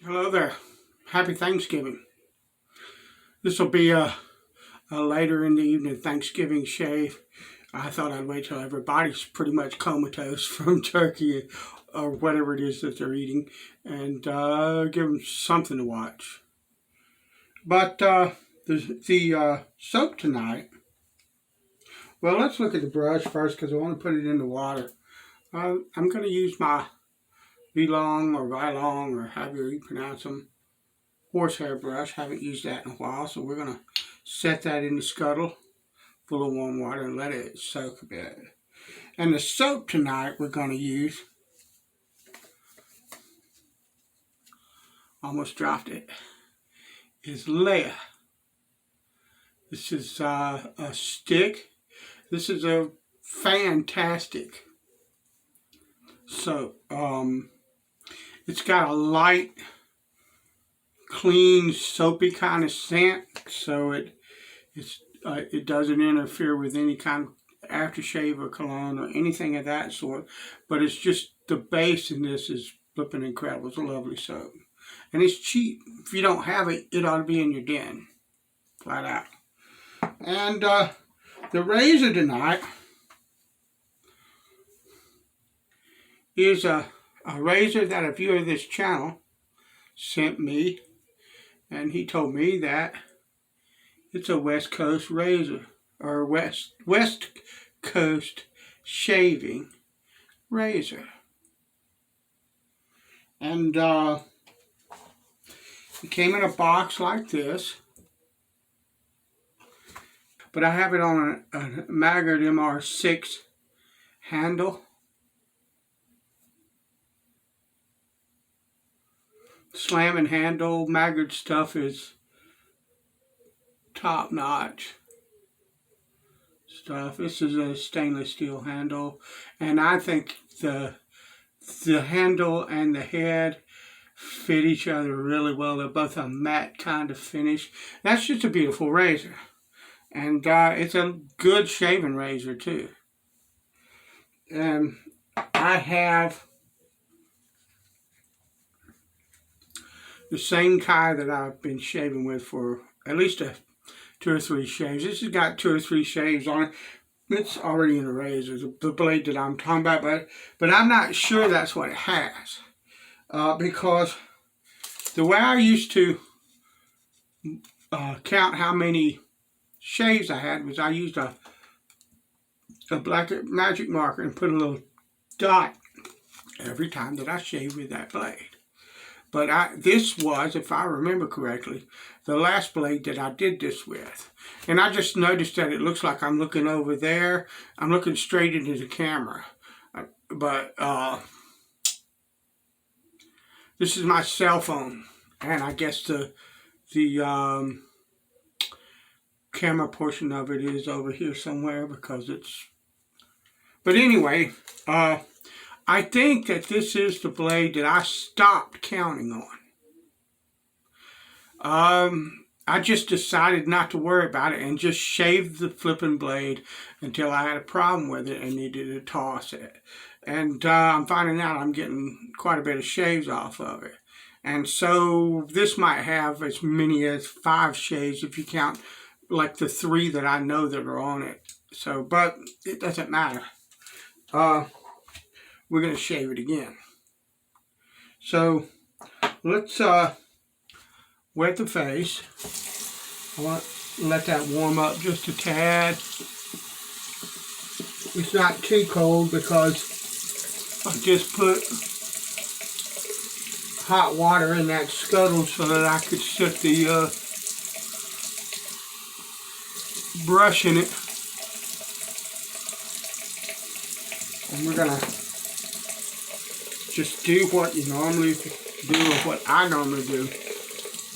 Hello there. Happy Thanksgiving. This will be a later in the evening Thanksgiving shave. I thought I'd wait till everybody's pretty much comatose from turkey or whatever it is that they're eating and give them something to watch. But the soap tonight, well, let's look at the brush first because I want to put it in the water. I'm going to use my Vilong or Vilong or however you pronounce them horsehair brush. Haven't used that in a while, so we're going to set that in the scuttle full of warm water and let it soak a bit. And the soap tonight we're going to use, almost dropped it, is Leia. This is a stick. This is a fantastic soap. It's got a light, clean, soapy kind of scent, so it doesn't interfere with any kind of aftershave or cologne or anything of that sort. But it's just the base in this is flipping incredible. It's a lovely soap, and it's cheap. If you don't have it, it ought to be in your den, flat out. And the razor tonight is a razor that a viewer of this channel sent me, and he told me that it's a West Coast razor, or West Coast shaving razor. And it came in a box like this, but I have it on a Maggard MR6 handle. Slamming handle. Maggard stuff is top notch stuff. This is a stainless steel handle, and I think the handle and the head fit each other really well. They're both a matte kind of finish. That's just a beautiful razor, and it's a good shaving razor too. And I have the same kind that I've been shaving with for at least 2 or 3 shaves. This has got 2 or 3 shaves on it. It's already in the razor, the blade that I'm talking about, but I'm not sure that's what it has. Because the way I used to count how many shaves I had was I used a black magic marker and put a little dot every time that I shaved with that blade. But this was, if I remember correctly, the last blade that I did this with. And I just noticed that it looks like I'm looking over there. I'm looking straight into the camera. But this is my cell phone. And I guess the camera portion of it is over here somewhere because it's... But anyway, I think that this is the blade that I stopped counting on. I just decided not to worry about it and just shaved the flipping blade until I had a problem with it and needed to toss it. And I'm finding out I'm getting quite a bit of shaves off of it. And so this might have as many as 5 shaves if you count like the 3 that I know that are on it. So, but it doesn't matter. We're going to shave it again. So let's wet the face. I want to let that warm up just a tad. It's not too cold because I just put hot water in that scuttle so that I could set the brush in it. And we're going to just do what you normally do, or what I normally do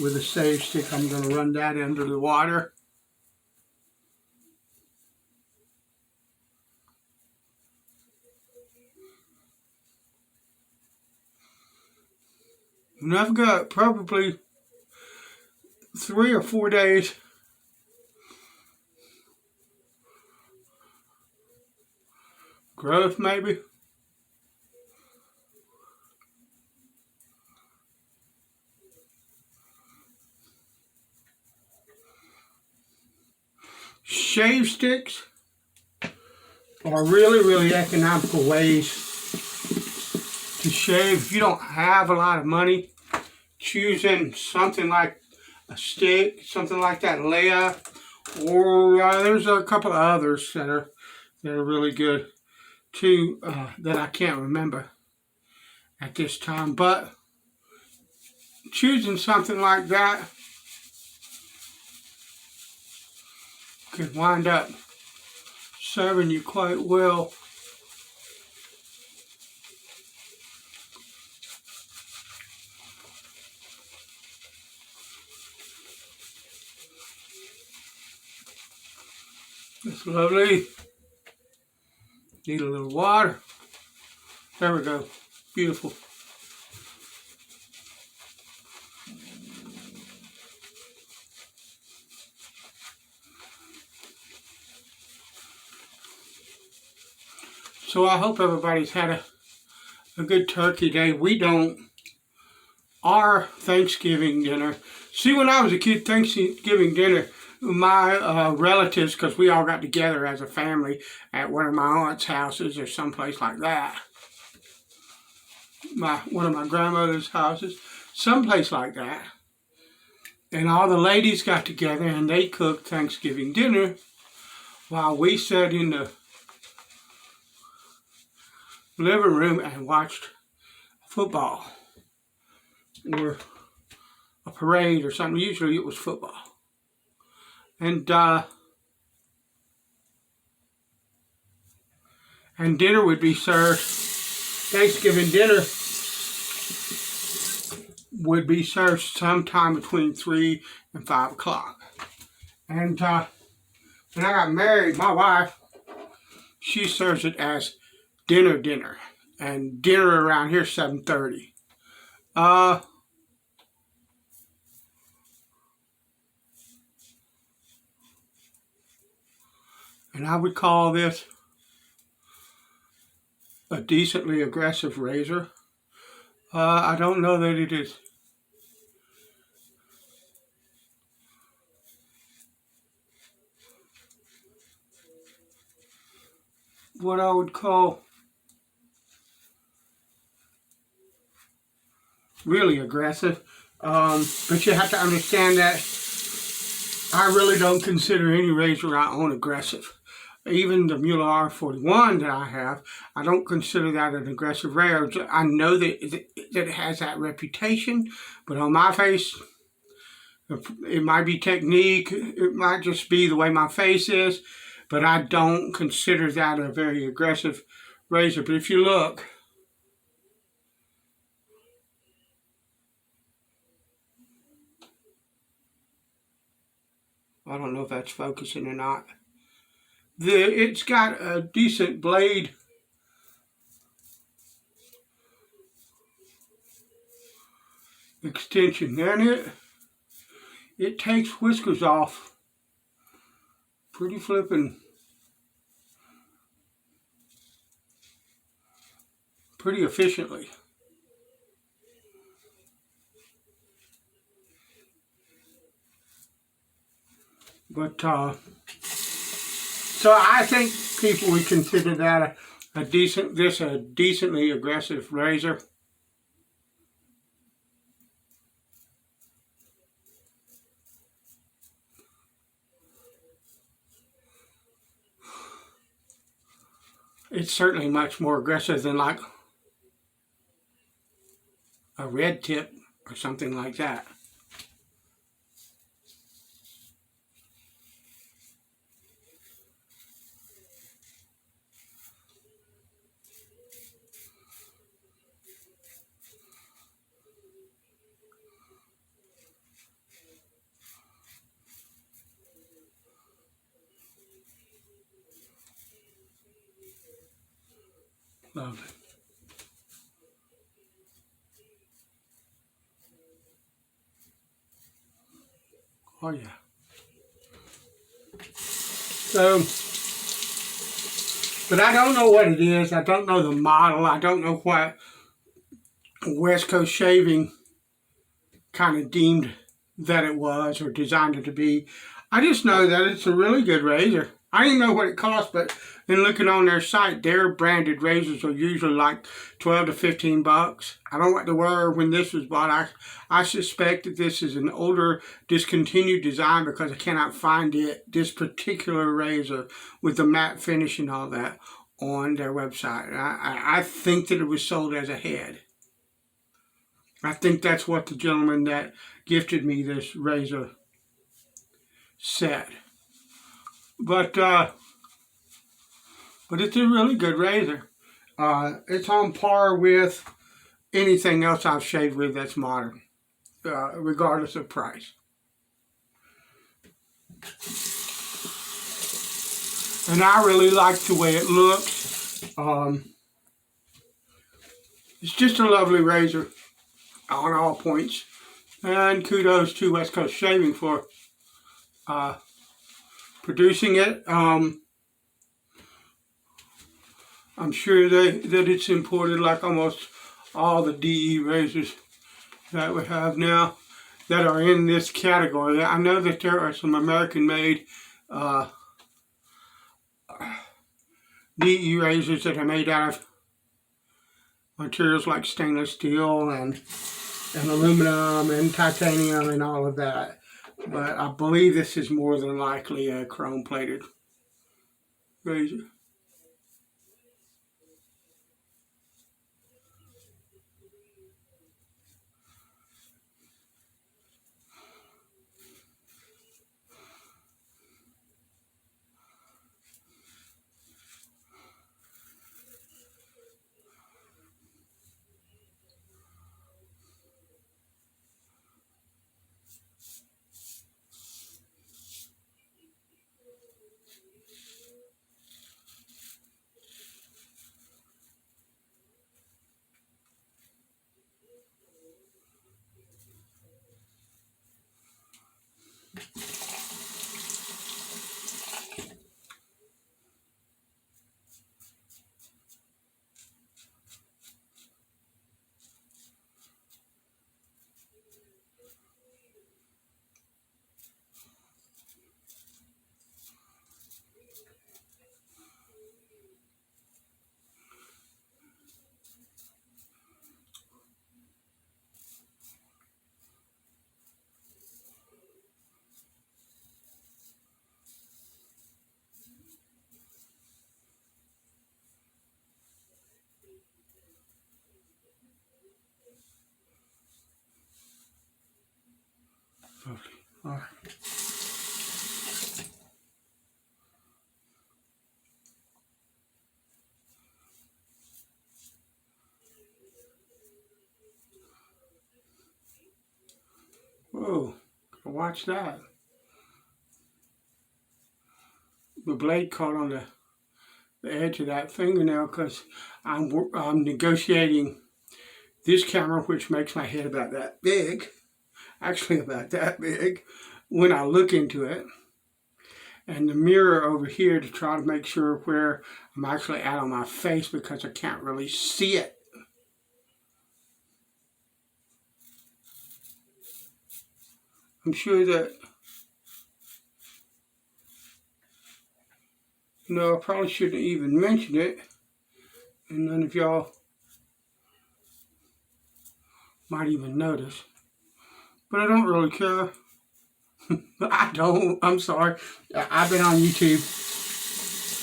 with a shave stick. I'm going to run that under the water. And I've got probably 3 or 4 days growth maybe. shave sticks are really economical ways to shave. If you don't have a lot of money, choosing something like a stick, something like that, Leia, or there's a couple of others that are really good too, that I can't remember at this time. But choosing something like that could wind up serving you quite well. That's lovely. Need a little water. There we go. Beautiful. So I hope everybody's had a good turkey day. We don't. Our Thanksgiving dinner. See, when I was a kid, Thanksgiving dinner, my relatives, because we all got together as a family at one of my aunt's houses or someplace like that. One of my grandmother's houses, someplace like that. And all the ladies got together and they cooked Thanksgiving dinner while we sat in the living room and watched football or a parade or something. Usually it was football. And dinner would be served. Thanksgiving dinner would be served sometime between 3 and 5 o'clock. And when I got married, my wife, she serves it as dinner. And dinner around here 7:30. And I would call this a decently aggressive razor. I don't know that it is what I would call really aggressive. But you have to understand that I really don't consider any razor I own aggressive. Even the Mueller R41 that I have, I don't consider that an aggressive razor. I know that it has that reputation, but on my face, it might be technique, it might just be the way my face is, but I don't consider that a very aggressive razor. But if you look, I don't know if that's focusing or not. It's got a decent blade extension, and it takes whiskers off pretty flippin' pretty efficiently. But so I think people would consider that a decently aggressive razor. It's certainly much more aggressive than like a red tip or something like that. Lovely. Oh yeah. So, but I don't know what it is. I don't know the model. I don't know what West Coast Shaving kind of deemed that it was or designed it to be. I just know that it's a really good razor. I didn't know what it cost, but in looking on their site, their branded razors are usually like 12 to 15 bucks. I don't know what they were when this was bought. I suspect that this is an older, discontinued design because I cannot find this particular razor with the matte finish and all that on their website. I think that it was sold as a head. I think that's what the gentleman that gifted me this razor said. But it's a really good razor. It's on par with anything else I've shaved with that's modern, regardless of price. And I really like the way it looks. It's just a lovely razor on all points. And kudos to West Coast Shaving for producing it. I'm sure that it's imported like almost all the DE razors that we have now that are in this category. I know that there are some American-made DE razors that are made out of materials like stainless steel and aluminum and titanium and all of that. But I believe this is more than likely a chrome-plated razor. Lovely. All right. Whoa, watch that. The blade caught on the edge of that fingernail because I'm negotiating this camera, which makes my head about that big, actually about that big, when I look into it, and the mirror over here to try to make sure where I'm actually at on my face because I can't really see it. I'm sure that, I probably shouldn't even mention it, and none of y'all might even notice. But I don't really care. I don't. I'm sorry. I've been on YouTube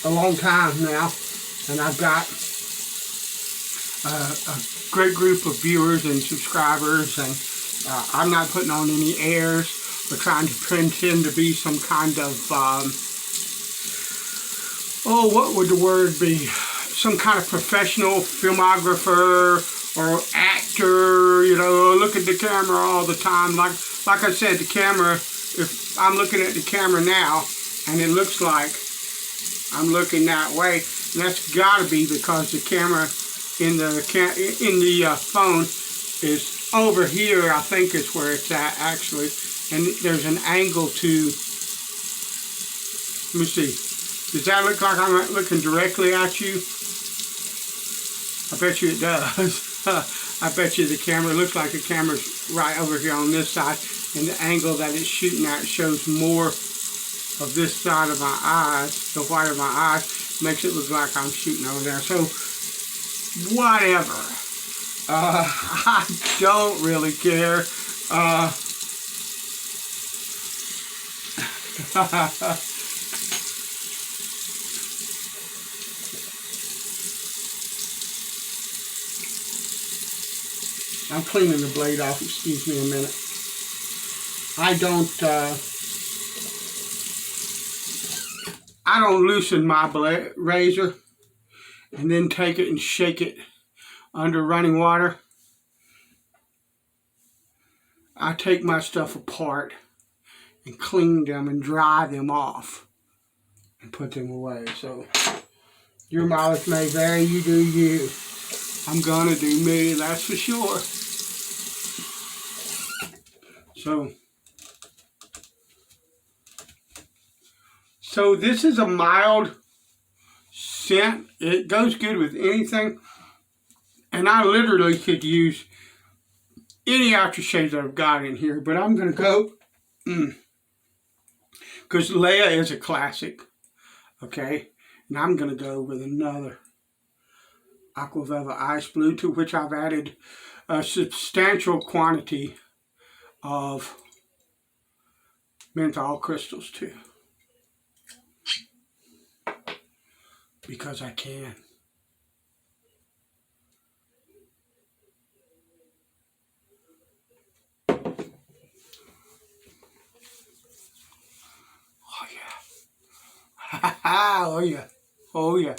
a long time now, and I've got a great group of viewers and subscribers, and I'm not putting on any airs or trying to pretend to be some kind of, what would the word be? Some kind of professional filmographer or actor, look at the camera all the time. Like I said, the camera, if I'm looking at the camera now and it looks like I'm looking that way, that's got to be because the camera in the phone is over here, I think is where it's at actually, and there's an angle to, let me see, does that look like I'm looking directly at you? I bet you it does. I bet you the camera looks like the camera's right over here on this side, and the angle that it's shooting at shows more of this side of my eyes, the white of my eyes, makes it look like I'm shooting over there. So, whatever. I don't really care. I'm cleaning the blade off, excuse me a minute. I don't loosen my razor and then take it and shake it under running water. I take my stuff apart and clean them and dry them off and put them away. So your mileage may vary, you do you. I'm gonna do me, that's for sure. So this is a mild scent. It goes good with anything. And I literally could use any aftershave that I've got in here, but I'm gonna go, because Leia is a classic, okay? And I'm gonna go with another Aqua Velva Ice Blue, to which I've added a substantial quantity of menthol crystals too, because I can. Oh yeah. Oh yeah. Oh yeah.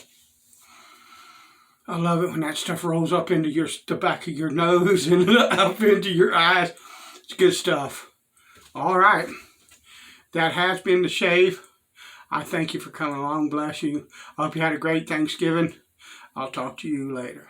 I love it when that stuff rolls up into the back of your nose and up into your eyes. It's good stuff. All right. That has been the shave. I thank you for coming along. Bless you. I hope you had a great Thanksgiving. I'll talk to you later.